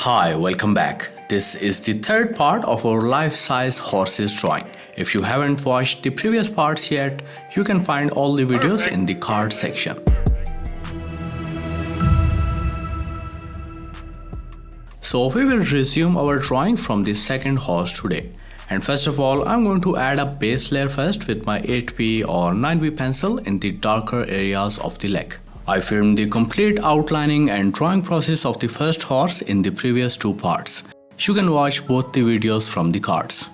Hi, welcome back. This is the third part of our life-size horses drawing. If you haven't watched the previous parts yet, you can find all the videos in the card section. So we will resume our drawing from the second horse today. And first of all, I'm going to add a base layer first with my 8B or 9B pencil in the darker areas of the leg. I filmed the complete outlining and drawing process of the first horse in the previous two parts. You can watch both the videos from the cards.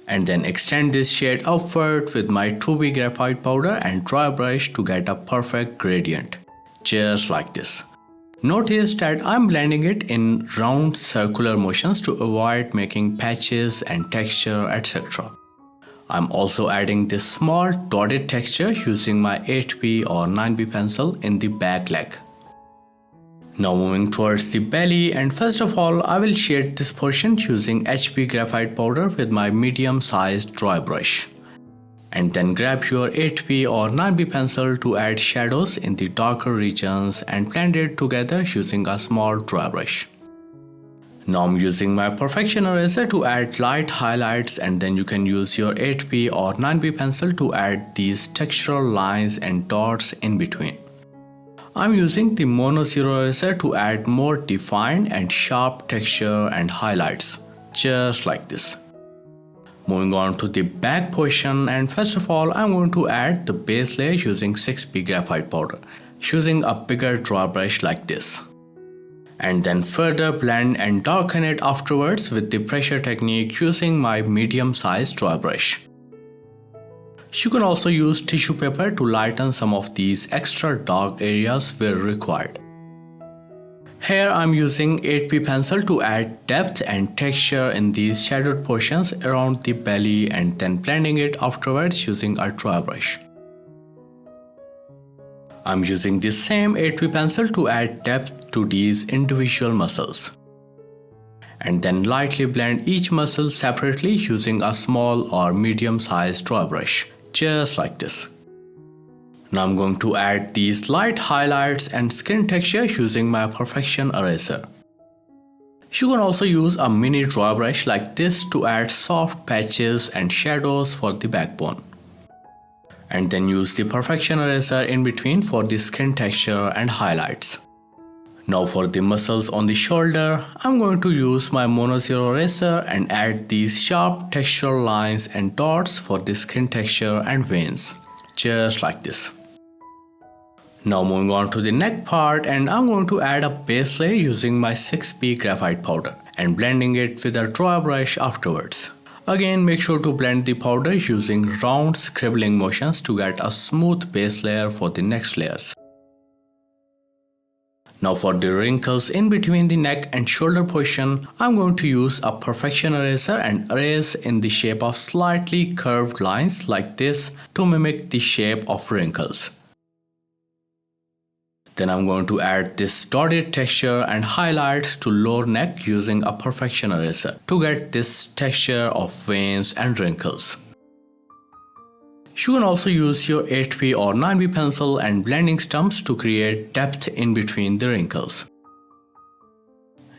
And then extend this shade upward with my 2B graphite powder and dry brush to get a perfect gradient. Just like this. Notice that I'm blending it in round circular motions to avoid making patches and texture, etc. I'm also adding this small dotted texture using my 8B or 9B pencil in the back leg. Now moving towards the belly, and first of all I will shade this portion using HB graphite powder with my medium sized dry brush. And then grab your 8B or 9B pencil to add shadows in the darker regions and blend it together using a small dry brush. Now I'm using my Perfection Eraser to add light highlights, and then you can use your 8B or 9B pencil to add these textural lines and dots in between. I'm using the Mono Zero Eraser to add more defined and sharp texture and highlights, just like this. Moving on to the back portion, and first of all I'm going to add the base layer using 6B graphite powder, using a bigger dry brush like this. And then further blend and darken it afterwards with the pressure technique using my medium sized dry brush. You can also use tissue paper to lighten some of these extra dark areas where required. Here I'm using 8B pencil to add depth and texture in these shadowed portions around the belly, and then blending it afterwards using a dry brush. I'm using the same 8B pencil to add depth to these individual muscles. And then lightly blend each muscle separately using a small or medium sized dry brush, just like this. Now I'm going to add these light highlights and skin texture using my Perfection Eraser. You can also use a mini dry brush like this to add soft patches and shadows for the backbone. And then use the Perfection Eraser in between for the skin texture and highlights. Now for the muscles on the shoulder, I'm going to use my Mono Zero Eraser and add these sharp textural lines and dots for the skin texture and veins, just like this. Now moving on to the neck part, and I'm going to add a base layer using my 6B graphite powder and blending it with a dry brush afterwards. Again, make sure to blend the powder using round scribbling motions to get a smooth base layer for the next layers. Now for the wrinkles in between the neck and shoulder portion, I'm going to use a Perfection Eraser and erase in the shape of slightly curved lines like this to mimic the shape of wrinkles. Then I'm going to add this dotted texture and highlights to lower neck using a Perfection Eraser to get this texture of veins and wrinkles. You can also use your 8B or 9B pencil and blending stumps to create depth in between the wrinkles.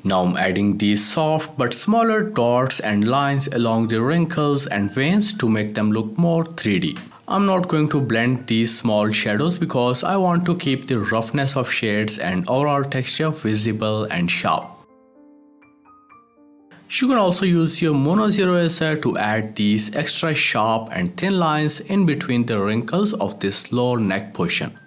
Now I'm adding these soft but smaller dots and lines along the wrinkles and veins to make them look more 3D. I'm not going to blend these small shadows because I want to keep the roughness of shades and overall texture visible and sharp. You can also use your Mono Zero Eraser to add these extra sharp and thin lines in between the wrinkles of this lower neck portion.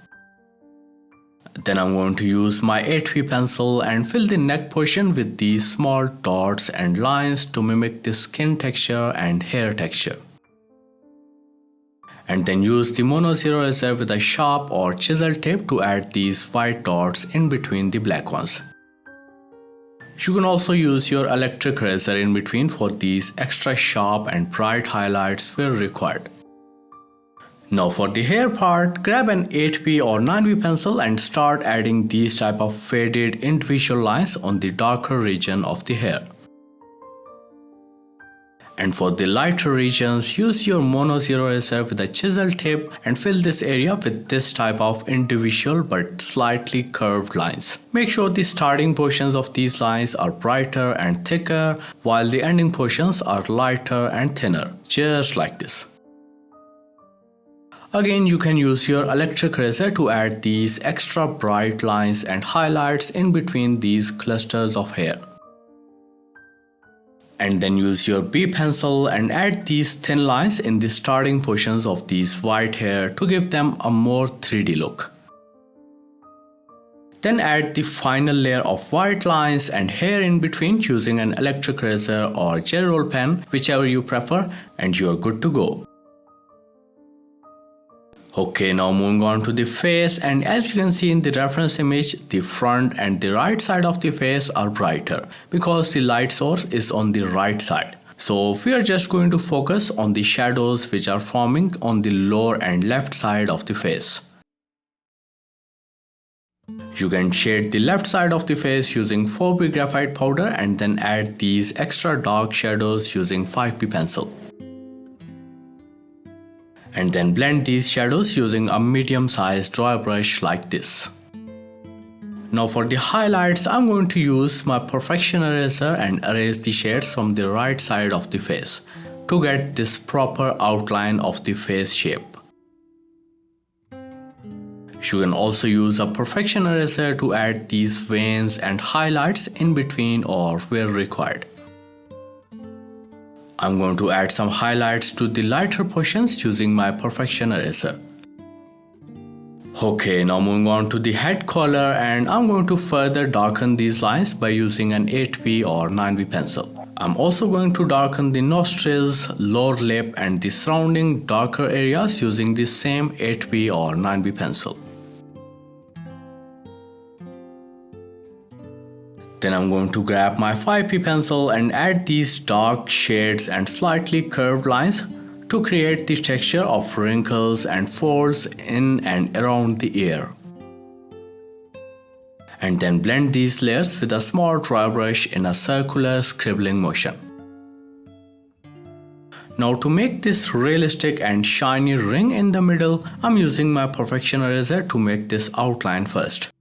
Then I'm going to use my 8B pencil and fill the neck portion with these small dots and lines to mimic the skin texture and hair texture. And then use the Mono Zero Eraser with a sharp or chisel tip to add these white dots in between the black ones. You can also use your electric eraser in between for these extra sharp and bright highlights where required. Now for the hair part, grab an 8B or 9B pencil and start adding these type of faded individual lines on the darker region of the hair. And for the lighter regions, use your Mono Zero Eraser with a chisel tip and fill this area with this type of individual but slightly curved lines. Make sure the starting portions of these lines are brighter and thicker, while the ending portions are lighter and thinner, just like this. Again, you can use your electric eraser to add these extra bright lines and highlights in between these clusters of hair. And then use your B pencil and add these thin lines in the starting portions of these white hair to give them a more 3D look. Then add the final layer of white lines and hair in between using an electric eraser or gel roll pen, whichever you prefer, and you are good to go. Okay, now moving on to the face, and as you can see in the reference image, the front and the right side of the face are brighter because the light source is on the right side. So we are just going to focus on the shadows which are forming on the lower and left side of the face. You can shade the left side of the face using 4B graphite powder and then add these extra dark shadows using 5B pencil. And then blend these shadows using a medium-sized dry brush like this. Now for the highlights, I'm going to use my Perfection Eraser and erase the shades from the right side of the face to get this proper outline of the face shape. You can also use a Perfection Eraser to add these veins and highlights in between or where required. I'm going to add some highlights to the lighter portions using my Perfection Eraser. Okay, now moving on to the head color, and I'm going to further darken these lines by using an 8B or 9B pencil. I'm also going to darken the nostrils, lower lip and the surrounding darker areas using the same 8B or 9B pencil. Then I'm going to grab my 5B pencil and add these dark shades and slightly curved lines to create the texture of wrinkles and folds in and around the ear. And then blend these layers with a small dry brush in a circular scribbling motion. Now to make this realistic and shiny ring in the middle, I'm using my Perfection Eraser to make this outline first.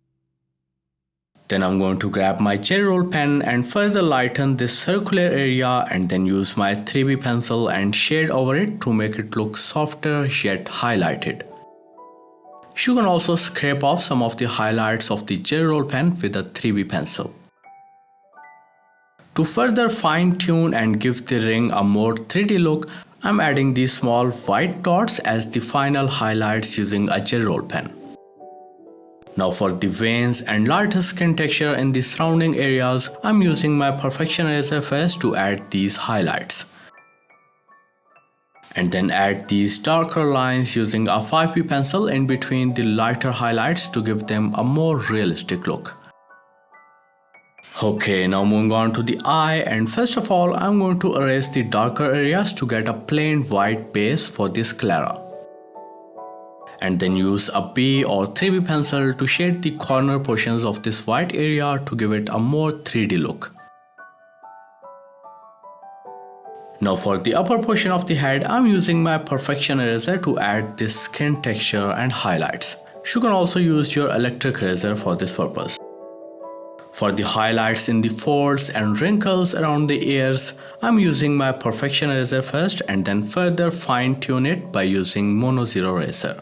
Then I'm going to grab my gel roll pen and further lighten this circular area and then use my 3B pencil and shade over it to make it look softer yet highlighted. You can also scrape off some of the highlights of the gel roll pen with a 3B pencil. To further fine tune and give the ring a more 3D look, I'm adding these small white dots as the final highlights using a gel roll pen. Now for the veins and lighter skin texture in the surrounding areas, I'm using my Perfection Eraser first to add these highlights. And then add these darker lines using a 5B pencil in between the lighter highlights to give them a more realistic look. Okay, now moving on to the eye, and first of all I'm going to erase the darker areas to get a plain white base for this sclera. And then use a B or 3B pencil to shade the corner portions of this white area to give it a more 3D look. Now for the upper portion of the head, I'm using my Perfection Eraser to add this skin texture and highlights. You can also use your electric eraser for this purpose. For the highlights in the folds and wrinkles around the ears, I'm using my Perfection Eraser first and then further fine tune it by using Mono Zero Eraser.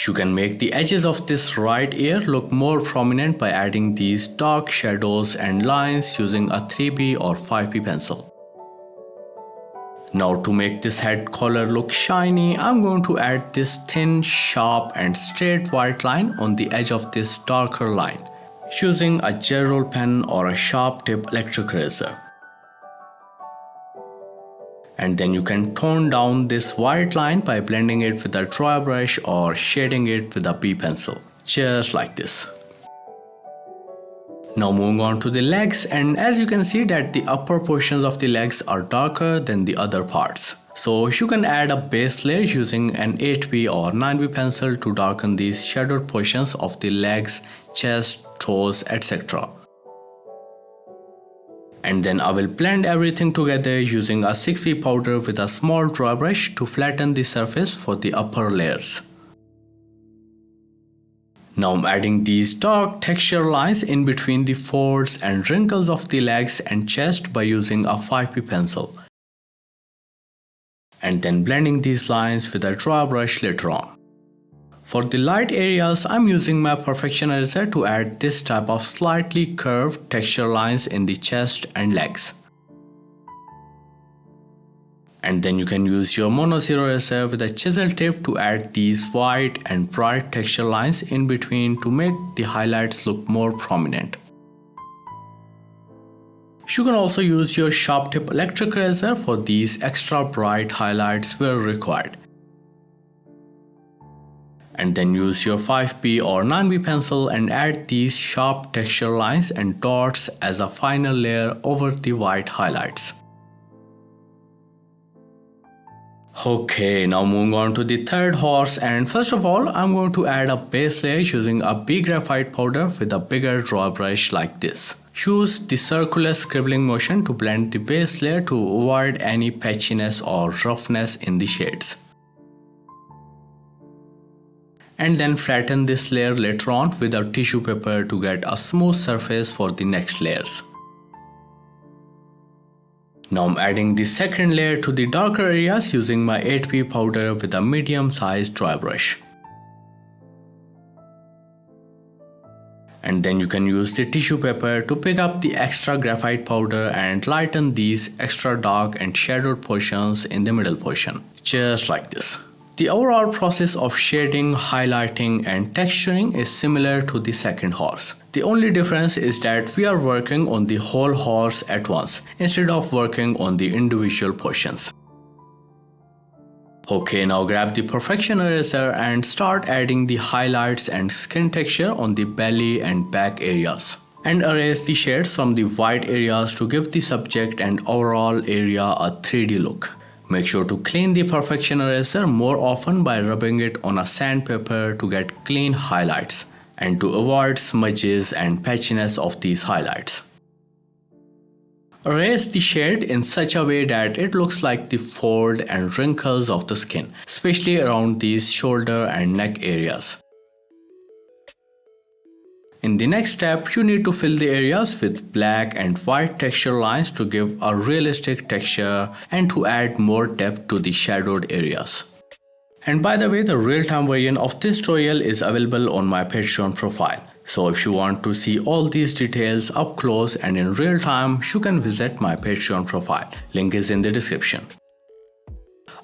You can make the edges of this right ear look more prominent by adding these dark shadows and lines using a 3B or 5B pencil. Now to make this head color look shiny, I'm going to add this thin, sharp and straight white line on the edge of this darker line, using a gel roll pen or a sharp tip electric eraser. And then you can tone down this white line by blending it with a dry brush or shading it with a B pencil, just like this. Now moving on to the legs, and as you can see that the upper portions of the legs are darker than the other parts. So you can add a base layer using an 8B or 9B pencil to darken these shadowed portions of the legs, chest, toes, etc. And then I will blend everything together using a 6B powder with a small dry brush to flatten the surface for the upper layers. Now I'm adding these dark texture lines in between the folds and wrinkles of the legs and chest by using a 5B pencil. And then blending these lines with a dry brush later on. For the light areas, I'm using my Perfection Eraser to add this type of slightly curved texture lines in the chest and legs. And then you can use your Mono 0 eraser with a chisel tip to add these white and bright texture lines in between to make the highlights look more prominent. You can also use your sharp tip electric eraser for these extra bright highlights where required. And then use your 5B or 9B pencil and add these sharp texture lines and dots as a final layer over the white highlights. Okay, now moving on to the third horse, and first of all I'm going to add a base layer using a B graphite powder with a bigger draw brush like this. Use the circular scribbling motion to blend the base layer to avoid any patchiness or roughness in the shades. And then flatten this layer later on with a tissue paper to get a smooth surface for the next layers. Now I'm adding the second layer to the darker areas using my 8B powder with a medium sized dry brush. And then you can use the tissue paper to pick up the extra graphite powder and lighten these extra dark and shadowed portions in the middle portion, just like this. The overall process of shading, highlighting and texturing is similar to the second horse. The only difference is that we are working on the whole horse at once instead of working on the individual portions. Okay, now grab the Perfection Eraser and start adding the highlights and skin texture on the belly and back areas. And erase the shades from the white areas to give the subject and overall area a 3D look. Make sure to clean the Perfection Eraser more often by rubbing it on a sandpaper to get clean highlights and to avoid smudges and patchiness of these highlights. Erase the shade in such a way that it looks like the fold and wrinkles of the skin, especially around these shoulder and neck areas. In the next step, you need to fill the areas with black and white texture lines to give a realistic texture and to add more depth to the shadowed areas. And by the way, the real-time version of this tutorial is available on my Patreon profile. So if you want to see all these details up close and in real time, you can visit my Patreon profile. Link is in the description.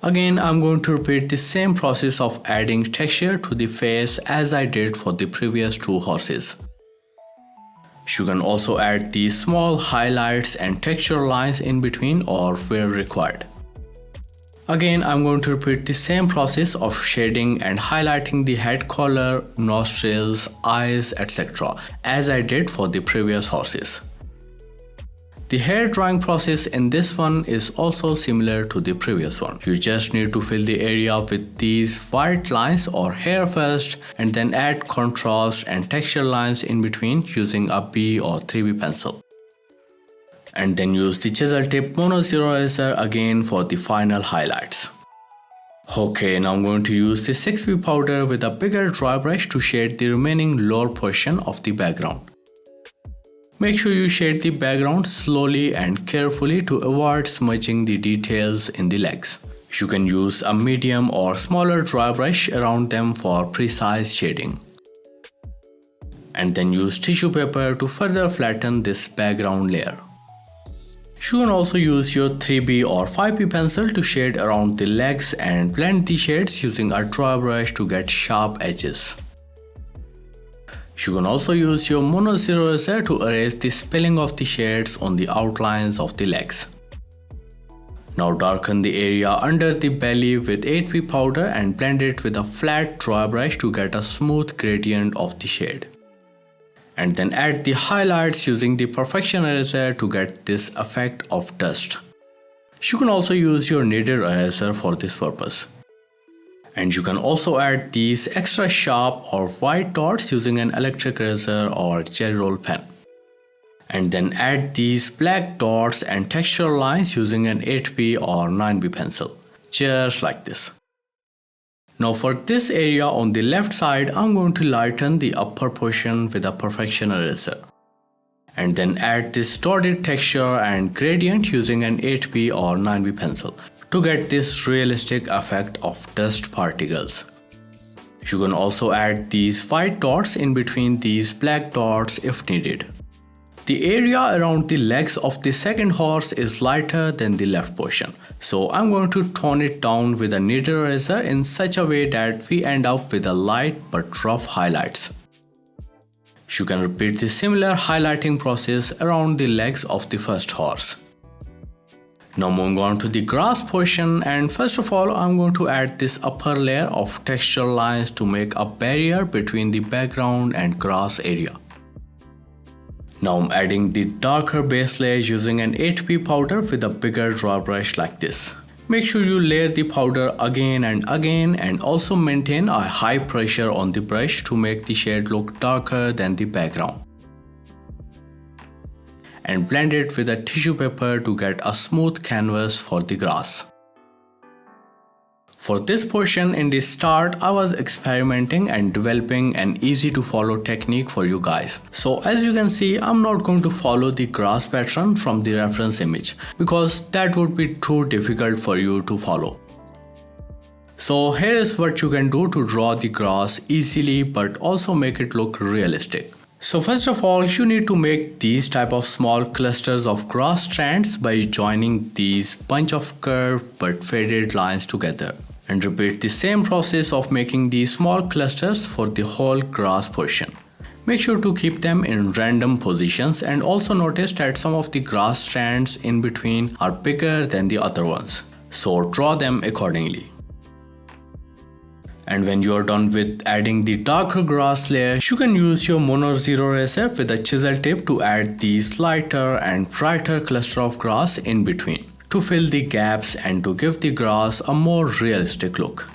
Again, I'm going to repeat the same process of adding texture to the face as I did for the previous two horses. You can also add these small highlights and texture lines in between or where required. Again, I'm going to repeat the same process of shading and highlighting the head color, nostrils, eyes, etc. as I did for the previous horses. The hair drawing process in this one is also similar to the previous one. You just need to fill the area with these white lines or hair first and then add contrast and texture lines in between using a B or 3B pencil. And then use the chisel tip Mono 0 eraser again for the final highlights. Okay, now I'm going to use the 6B powder with a bigger dry brush to shade the remaining lower portion of the background. Make sure you shade the background slowly and carefully to avoid smudging the details in the legs. You can use a medium or smaller dry brush around them for precise shading. And then use tissue paper to further flatten this background layer. You can also use your 3B or 5B pencil to shade around the legs and blend the shades using a dry brush to get sharp edges. You can also use your Mono 0 eraser to erase the spilling of the shades on the outlines of the legs. Now darken the area under the belly with 8B powder and blend it with a flat dry brush to get a smooth gradient of the shade. And then add the highlights using the Perfection Eraser to get this effect of dust. You can also use your kneaded eraser for this purpose. And you can also add these extra sharp or white dots using an electric eraser or jelly roll pen. And then add these black dots and texture lines using an 8B or 9B pencil, just like this. Now for this area on the left side, I'm going to lighten the upper portion with a perfection eraser. And then add this dotted texture and gradient using an 8B or 9B pencil to get this realistic effect of dust particles. You can also add these white dots in between these black dots if needed. The area around the legs of the second horse is lighter than the left portion, so I'm going to tone it down with a knitter eraser in such a way that we end up with a light but rough highlights. You can repeat the similar highlighting process around the legs of the first horse. Now moving on to the grass portion, and first of all I'm going to add this upper layer of texture lines to make a barrier between the background and grass area. Now I'm adding the darker base layer using an 8B powder with a bigger draw brush like this. Make sure you layer the powder again and again, and also maintain a high pressure on the brush to make the shade look darker than the background. And blend it with a tissue paper to get a smooth canvas for the grass. For this portion in the start, I was experimenting and developing an easy to follow technique for you guys. So as you can see, I'm not going to follow the grass pattern from the reference image because that would be too difficult for you to follow. So here is what you can do to draw the grass easily but also make it look realistic. So first of all, you need to make these type of small clusters of grass strands by joining these bunch of curved but faded lines together. And repeat the same process of making these small clusters for the whole grass portion. Make sure to keep them in random positions, and also notice that some of the grass strands in between are bigger than the other ones. So draw them accordingly. And when you are done with adding the darker grass layer, you can use your Mono Zero eraser with a chisel tip to add these lighter and brighter cluster of grass in between, to fill the gaps and to give the grass a more realistic look.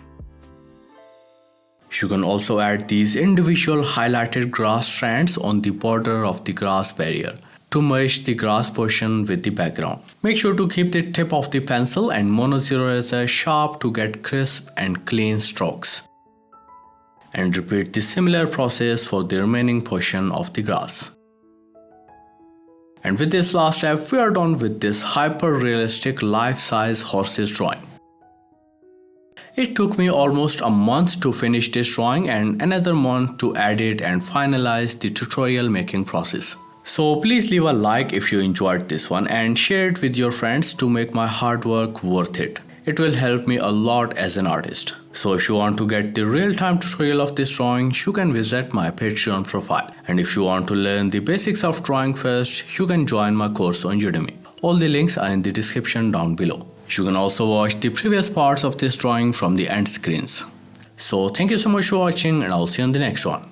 You can also add these individual highlighted grass strands on the border of the grass barrier to merge the grass portion with the background. Make sure to keep the tip of the pencil and Mono Zero eraser sharp to get crisp and clean strokes. And repeat the similar process for the remaining portion of the grass. And with this last step, we are done with this hyper-realistic life-size horses drawing. It took me almost a month to finish this drawing and another month to edit and finalize the tutorial making process. So please leave a like if you enjoyed this one and share it with your friends to make my hard work worth it. It will help me a lot as an artist. So if you want to get the real-time tutorial of this drawing, you can visit my Patreon profile. And if you want to learn the basics of drawing first, you can join my course on Udemy. All the links are in the description down below. You can also watch the previous parts of this drawing from the end screens. So thank you so much for watching, and I'll see you on the next one.